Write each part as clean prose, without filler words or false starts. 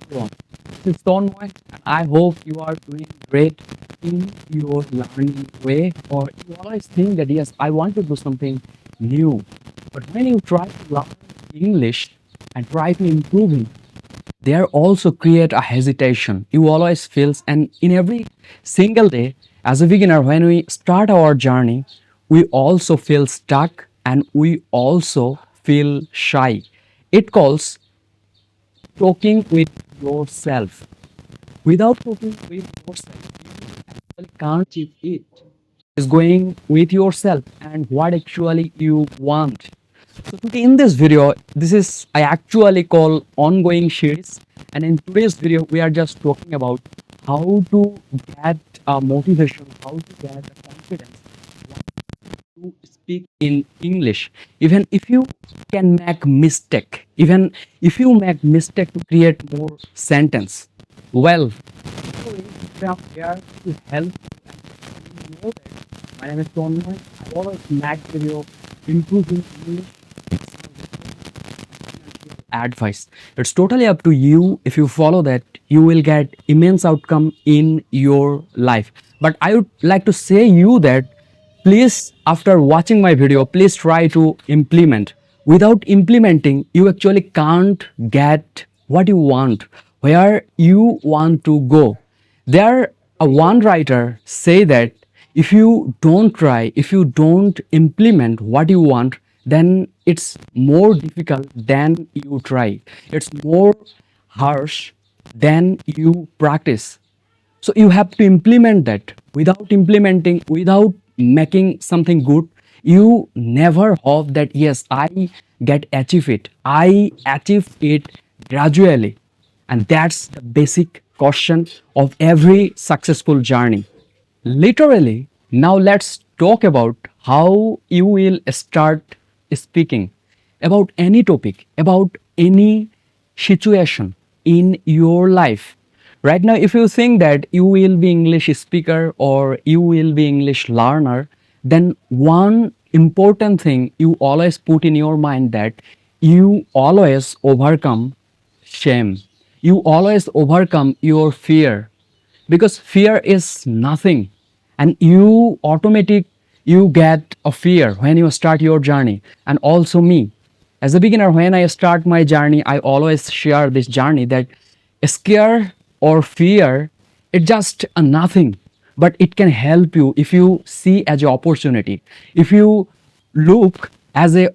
everyone. This is Tonmoy, and I hope you are doing great in your learning way, or you always think that yes, I want to do something new. But when you try to learn English and try to improving, there also create a hesitation. You always feels, and in every single day, as a beginner, when we start our journey, we also feel stuck and we also feel shy. It calls talking with yourself. Without talking with yourself, you actually can't achieve it. Is going with yourself and what actually you want. So today in this video, this is I actually call ongoing series, and in today's video we are just talking about how to get a motivation, how to get a confidence to speak in English. Even if you can make mistake, even if you make mistake to create more sentence, well, we are here to help you know that. My name is Tonmoy. I always make video improving English advice. It's totally up to you. If you follow that, you will get immense outcome in your life. But I would like to say you that please, after watching my video, please try to implement. Without implementing, you actually can't get what you want, where you want to go. There, a one writer say that if you don't try, if you don't implement what you want, then it's more difficult than you try. It's more harsh than you practice. So you have to implement that. Without implementing, without making something good, you never hope that yes, I get achieve it. I achieve it gradually. And that's the basic question of every successful journey. Literally, now let's talk about how you will start speaking about any topic, about any situation in your life. Right now, if you think that you will be English speaker or you will be English learner, then one important thing you always put in your mind that you always overcome shame. You always overcome your fear because fear is nothing, and you get a fear when you start your journey. And also me, as a beginner, when I start my journey, I always share this journey that scare or fear, it's just a nothing, but it can help you if you see as an opportunity, if you look as a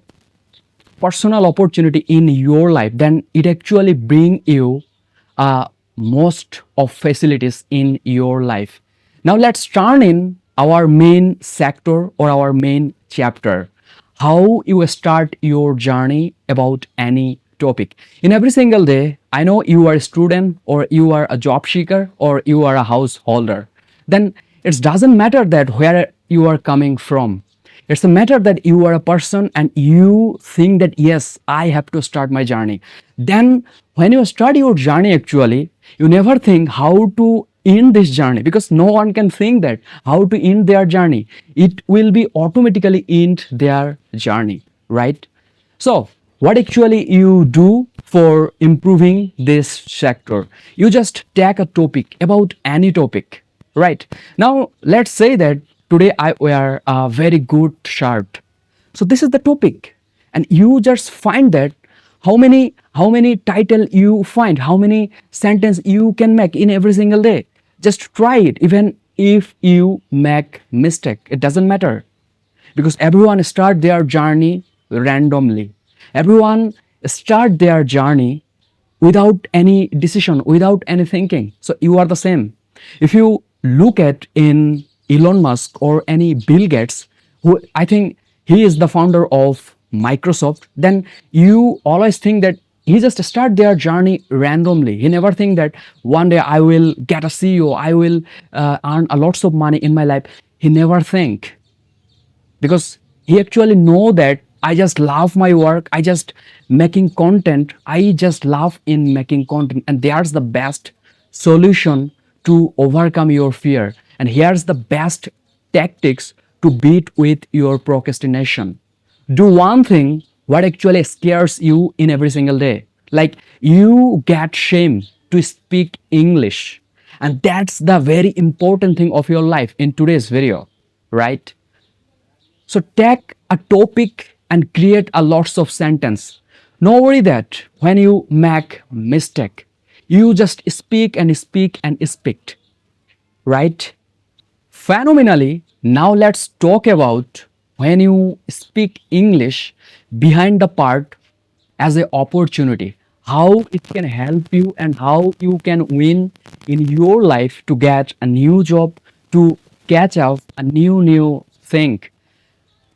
personal opportunity in your life, then it actually bring you most of facilities in your life. Now let's turn in our main sector or our main chapter, how you start your journey about any topic. In every single day, I know you are a student or you are a job seeker or you are a householder, then it doesn't matter that where you are coming from. It's a matter that you are a person and you think that yes, I have to start my journey. Then when you start your journey, actually, you never think how to end this journey, because no one can think that how to end their journey. It will be automatically end their journey, right? So what actually you do for improving this sector? You just take a topic about any topic, right? Now let's say that today I wear a very good shirt. So this is the topic, and you just find that how many title you find, how many sentence you can make in every single day. Just try it. Even if you make mistake, it doesn't matter, because everyone start their journey randomly. Everyone start their journey without any decision, without any thinking. So you are the same. If you look at in Elon Musk or any Bill Gates, who I think he is the founder of Microsoft, then you always think that he just start their journey randomly. He never think that one day I will get a CEO, I will earn a lots of money in my life. He never think, because he actually know that I just love my work, I just making content, I just love in making content, and there's the best solution to overcome your fear, and here's the best tactics to beat with your procrastination. Do one thing what actually scares you in every single day. Like you get shame, to speak English. And that's the very important thing of your life in today's video, right? So take a topic and create a lots of sentence. No worry that when you make mistake, you just speak and speak and speak, right? Phenomenally, now let's talk about when you speak English behind the part as an opportunity, how it can help you and how you can win in your life to get a new job, to catch up a new thing.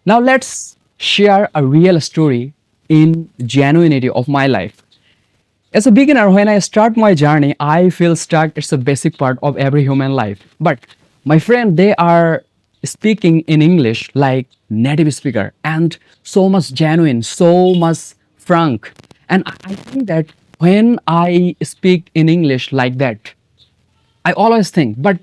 Now let's share a real story in genuinity of my life. As a beginner, when I start my journey, I feel stuck. It's a basic part of every human life. But my friend, they are speaking in English like native speaker and so much genuine, so much frank. And I think that when I speak in English like that, I always think, but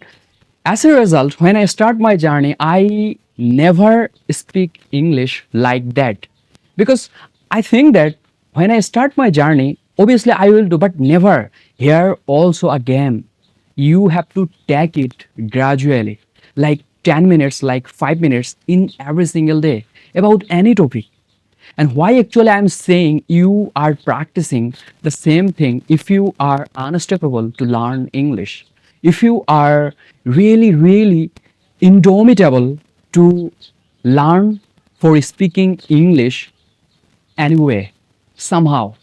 as a result, when I start my journey, I never speak English like that. Because I think that when I start my journey, obviously I will do, but never. Here also a game. You have to take it gradually, like 10 minutes, like 5 minutes in every single day about any topic. And why actually I'm saying you are practicing the same thing if you are unstoppable to learn English. If you are really indomitable to learn for speaking English anyway, somehow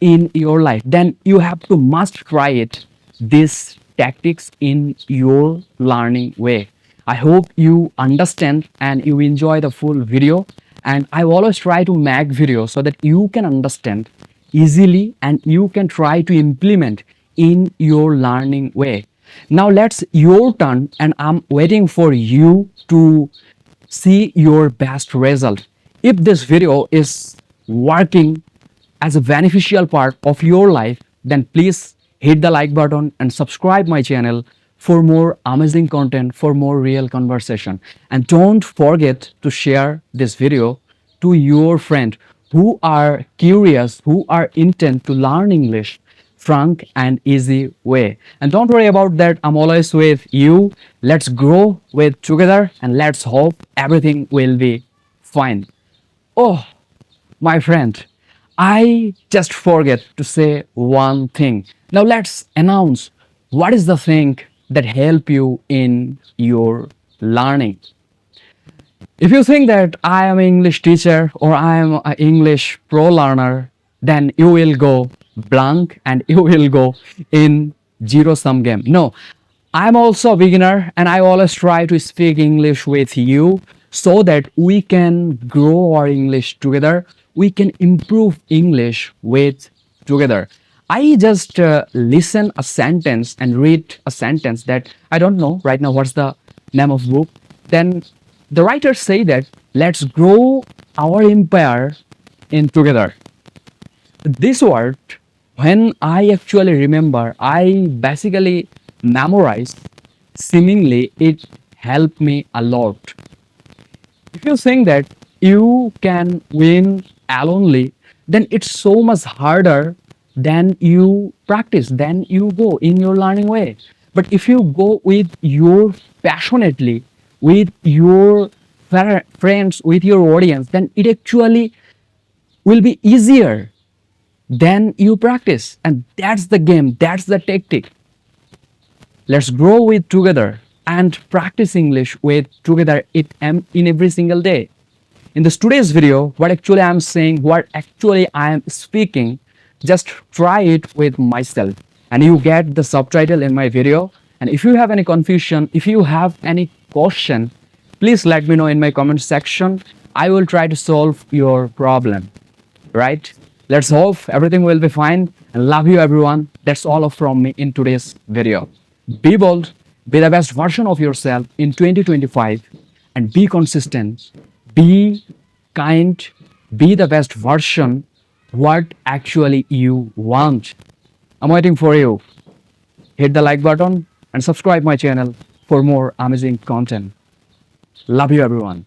in your life, then you have to must try it, these tactics in your learning way. I hope you understand and you enjoy the full video. And I always try to make videos so that you can understand easily and you can try to implement in your learning way. Now let's your turn and I'm waiting for you to see your best result. If this video is working as a beneficial part of your life, then please hit the like button and subscribe my channel for more amazing content, for more real conversation. And don't forget to share this video to your friend who are curious, who are intent to learn English frank and easy way. And don't worry about that, I'm always with you. Let's grow with together and let's hope everything will be fine. Oh, my friend, I just forget to say one thing. Now let's announce what is the thing that help you in your learning. If you think that I am an English teacher or I am an English pro learner, then you will go blank and you will go in zero sum game. No, I'm also a beginner and I always try to speak English with you so that we can grow our English together. We can improve English with together. I just listen a sentence and read a sentence that I don't know right now what's the name of book. Then the writers say that let's grow our empire in together. This word, when I actually remember, I basically memorize. Seemingly, it helped me a lot. If you think that you can win alonely, then it's so much harder than you practice, than you go in your learning way. But if you go with your passionately, with your friends, with your audience, then it actually will be easier than you practice. And that's the game, that's the tactic. Let's grow with together and practice English with together in every single day. In this today's video, what actually I'm saying, what actually I am speaking, just try it with myself and you get the subtitle in my video. And if you have any confusion, if you have any question, please let me know in my comment section. I will try to solve your problem, right? Let's hope everything will be fine and love you everyone. That's all from me in today's video. Be bold, be the best version of yourself in 2025 and be consistent, be kind, be the best version what actually you want. I'm waiting for you. Hit the like button and subscribe my channel for more amazing content. Love you everyone.